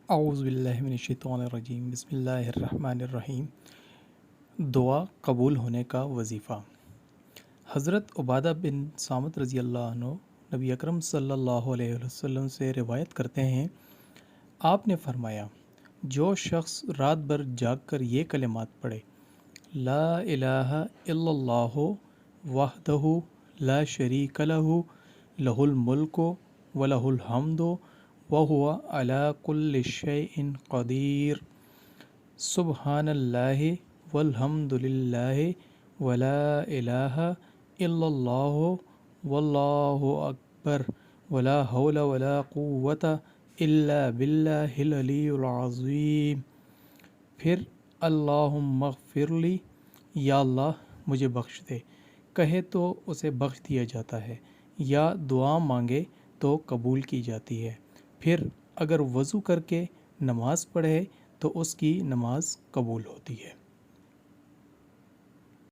اعوذ باللہ من الشیطان الرجیم، بسم اللہ الرحمن الرحیم۔ دعا قبول ہونے کا وظیفہ۔ حضرت عبادہ بن صامت رضی اللہ عنہ نبی اکرم صلی اللہ علیہ وسلم سے روایت کرتے ہیں، آپ نے فرمایا، جو شخص رات بھر جاگ کر یہ کلمات پڑھے، لا الہ الا اللہ وحدہ لا شریک لہ، لہ الملک ولہ الحمد وہو علی کل شیء قدیر، سبحان اللہ والحمد للہ ولا الہ الا اللہ واللہ اکبر ولا حول ولا قوۃ الا باللہ العلی العظیم۔ پھر اللہم اغفر لی، یا اللہ مجھے بخش دے، کہے تو اسے بخش دیا جاتا ہے، یا دعا مانگے تو قبول کی جاتی ہے۔ پھر اگر وضو کر کے نماز پڑھے تو اس کی نماز قبول ہوتی ہے۔